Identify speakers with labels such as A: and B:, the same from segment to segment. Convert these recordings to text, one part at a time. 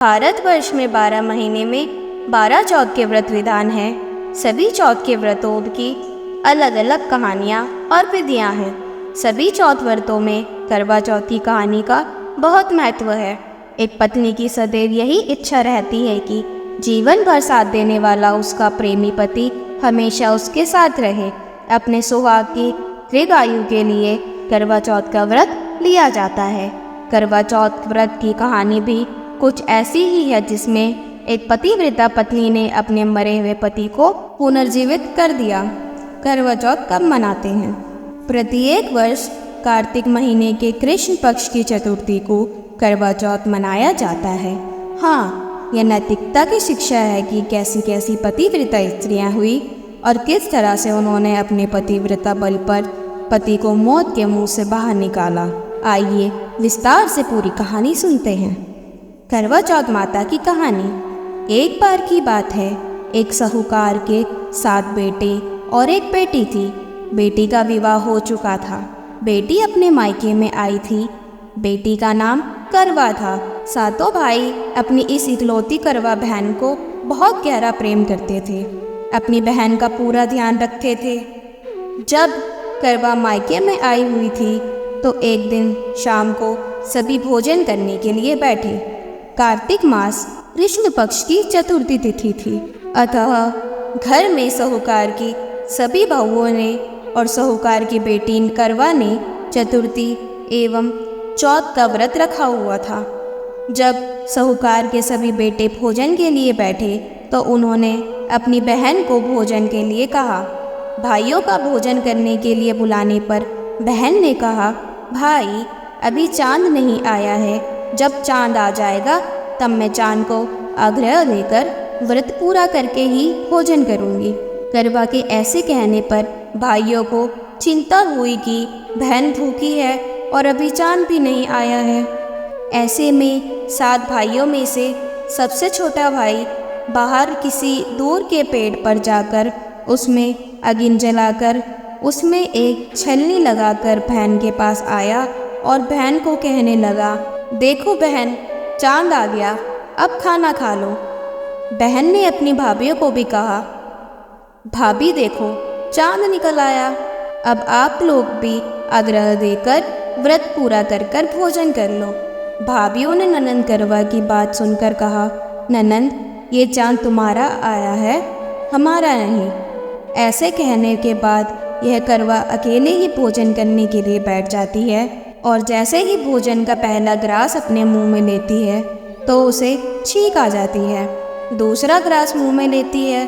A: भारतवर्ष में 12 महीने में 12 चौथ के व्रत विधान है। सभी चौथ के व्रतों की अलग अलग कहानियाँ और विधियाँ हैं। सभी चौथ व्रतों में करवा चौथ की कहानी का बहुत महत्व है। एक पत्नी की सदैव यही इच्छा रहती है कि जीवन भर साथ देने वाला उसका प्रेमी पति हमेशा उसके साथ रहे। अपने सुहाग की दीर्घायु के लिए करवा चौथ का व्रत लिया जाता है। करवा चौथ व्रत की कहानी भी कुछ ऐसी ही है, जिसमें एक पतिव्रता पत्नी ने अपने मरे हुए पति को पुनर्जीवित कर दिया। करवा चौथ कब मनाते हैं? प्रत्येक वर्ष कार्तिक महीने के कृष्ण पक्ष की चतुर्थी को करवा चौथ मनाया जाता है। हाँ, यह नैतिकता की शिक्षा है कि कैसी कैसी पतिव्रता स्त्रियां हुई और किस तरह से उन्होंने अपने पतिव्रता बल पर पति को मौत के मुंह से बाहर निकाला। आइए विस्तार से पूरी कहानी सुनते हैं। करवा चौथ माता की कहानी। एक बार की बात है, एक साहूकार के 7 बेटे और एक बेटी थी। बेटी का विवाह हो चुका था। बेटी अपने मायके में आई थी। बेटी का नाम करवा था। सातों भाई अपनी इस इकलौती करवा बहन को बहुत गहरा प्रेम करते थे। अपनी बहन का पूरा ध्यान रखते थे। जब करवा मायके में आई हुई थी तो एक दिन शाम को सभी भोजन करने के लिए बैठे। कार्तिक मास कृष्ण पक्ष की चतुर्थी तिथि थी, अतः घर में साहूकार की सभी बहुओं ने और साहूकार की बेटी करवा ने चतुर्थी एवं चौथ का व्रत रखा हुआ था। जब साहूकार के सभी बेटे भोजन के लिए बैठे तो उन्होंने अपनी बहन को भोजन के लिए कहा। भाइयों का भोजन करने के लिए बुलाने पर बहन ने कहा, भाई अभी चांद नहीं आया है, जब चांद आ जाएगा तब मैं चांद को आग्रह देकर व्रत पूरा करके ही भोजन करूंगी। करवा के ऐसे कहने पर भाइयों को चिंता हुई कि बहन भूखी है और अभी चांद भी नहीं आया है। ऐसे में 7 भाइयों में से सबसे छोटा भाई बाहर किसी दूर के पेड़ पर जाकर उसमें अगिन जलाकर उसमें एक छलनी लगाकर बहन के पास आया और बहन को कहने लगा, देखो बहन, चांद आ गया, अब खाना खा लो। बहन ने अपनी भाभियों को भी कहा, भाभी देखो, चांद निकल आया, अब आप लोग भी आग्रह देकर व्रत पूरा कर भोजन कर लो। भाभियों ने ननंद करवा की बात सुनकर कहा, ननंद, ये चांद तुम्हारा आया है, हमारा नहीं। ऐसे कहने के बाद यह करवा अकेले ही भोजन करने के लिए बैठ जाती है और जैसे ही भोजन का पहला ग्रास अपने मुंह में लेती है तो उसे छींक आ जाती है। दूसरा ग्रास मुंह में लेती है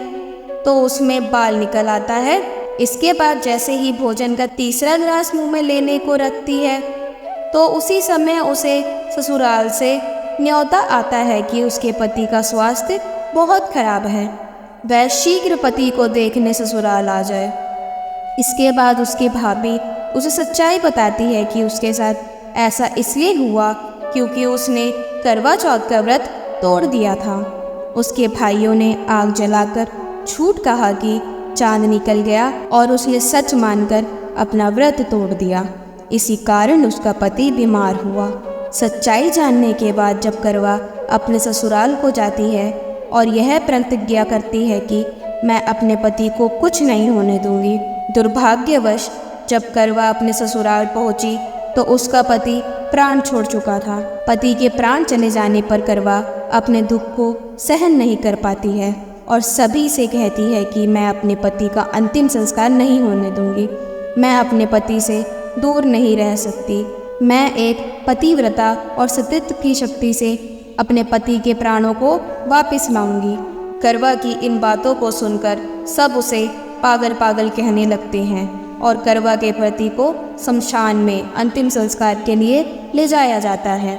A: तो उसमें बाल निकल आता है। इसके बाद जैसे ही भोजन का तीसरा ग्रास मुंह में लेने को रखती है तो उसी समय उसे ससुराल से न्योता आता है कि उसके पति का स्वास्थ्य बहुत खराब है, वह शीघ्र पति को देखने ससुराल आ जाए। इसके बाद उसकी भाभी उसे सच्चाई बताती है कि उसके साथ ऐसा इसलिए हुआ क्योंकि उसने करवा चौथ का व्रत तोड़ दिया था। उसके भाइयों ने आग जलाकर झूठ कहा कि चांद निकल गया और उसने सच मानकर अपना व्रत तोड़ दिया। इसी कारण उसका पति बीमार हुआ। सच्चाई जानने के बाद जब करवा अपने ससुराल को जाती है और यह प्रतिज्ञा करती है कि मैं अपने पति को कुछ नहीं होने दूंगी। दुर्भाग्यवश जब करवा अपने ससुराल पहुंची तो उसका पति प्राण छोड़ चुका था। पति के प्राण चले जाने पर करवा अपने दुख को सहन नहीं कर पाती है और सभी से कहती है कि मैं अपने पति का अंतिम संस्कार नहीं होने दूंगी। मैं अपने पति से दूर नहीं रह सकती। मैं एक पतिव्रता और सतीत्व की शक्ति से अपने पति के प्राणों को वापस लाऊंगी। करवा की इन बातों को सुनकर सब उसे पागल पागल कहने लगते हैं और करवा के पति को शमशान में अंतिम संस्कार के लिए ले जाया जाता है।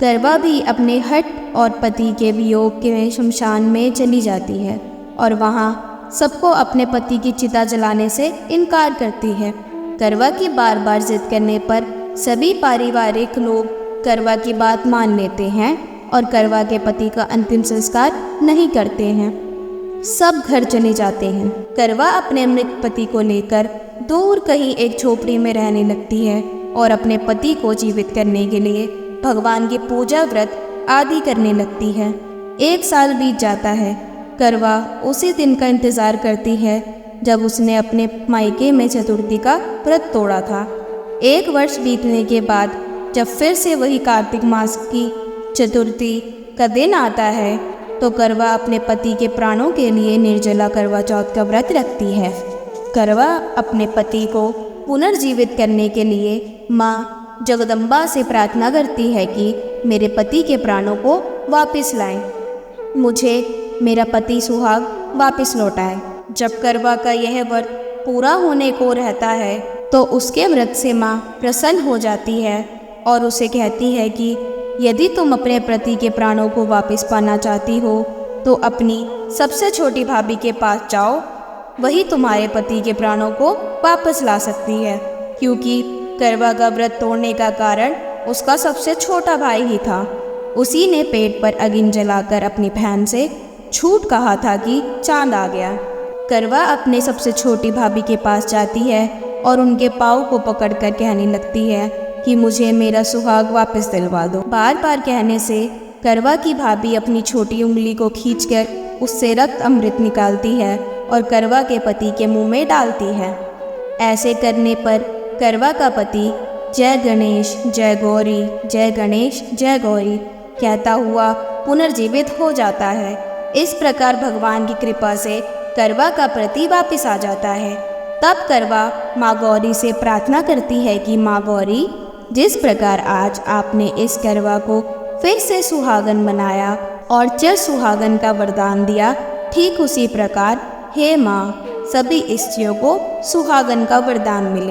A: करवा भी अपने हठ और पति के वियोग के शमशान में चली जाती है और वहाँ सबको अपने पति की चिता जलाने से इनकार करती है। करवा की बार बार जिद करने पर सभी पारिवारिक लोग करवा की बात मान लेते हैं और करवा के पति का अंतिम संस्कार नहीं करते हैं। सब घर चले जाते हैं। करवा अपने मृत पति को लेकर दूर कहीं एक झोपड़ी में रहने लगती है और अपने पति को जीवित करने के लिए भगवान की पूजा व्रत आदि करने लगती है। 1 साल बीत जाता है। करवा उसी दिन का इंतज़ार करती है जब उसने अपने मायके में चतुर्थी का व्रत तोड़ा था। 1 वर्ष बीतने के बाद जब फिर से वही कार्तिक मास की चतुर्थी का दिन आता है तो करवा अपने पति के प्राणों के लिए निर्जला करवा चौथ का व्रत रखती है। करवा अपने पति को पुनर्जीवित करने के लिए माँ जगदम्बा से प्रार्थना करती है कि मेरे पति के प्राणों को वापस लाएं, मुझे मेरा पति सुहाग वापस लौटाए। जब करवा का यह व्रत पूरा होने को रहता है तो उसके व्रत से माँ प्रसन्न हो जाती है और उसे कहती है कि यदि तुम अपने पति के प्राणों को वापस पाना चाहती हो तो अपनी सबसे छोटी भाभी के पास जाओ, वही तुम्हारे पति के प्राणों को वापस ला सकती है। क्योंकि करवा का व्रत तोड़ने का कारण उसका सबसे छोटा भाई ही था। उसी ने पेट पर अग्नि जलाकर अपनी बहन से झूठ कहा था कि चांद आ गया। करवा अपने सबसे छोटी भाभी के पास जाती है और उनके पाँव को पकड़कर कहने लगती है कि मुझे मेरा सुहाग वापस दिलवा दो। बार बार कहने से करवा की भाभी अपनी छोटी उंगली को खींचकर उससे रक्त अमृत निकालती है और करवा के पति के मुंह में डालती है। ऐसे करने पर करवा का पति जय गणेश जय गौरी, जय गणेश जय गौरी कहता हुआ पुनर्जीवित हो जाता है। इस प्रकार भगवान की कृपा से करवा का पति वापस आ जाता है। तब करवा माँ गौरी से प्रार्थना करती है कि माँ गौरी, जिस प्रकार आज आपने इस करवा को फिर से सुहागन बनाया और चिर सुहागन का वरदान दिया, ठीक उसी प्रकार हे माँ, सभी स्त्रियों को सुहागन का वरदान मिले।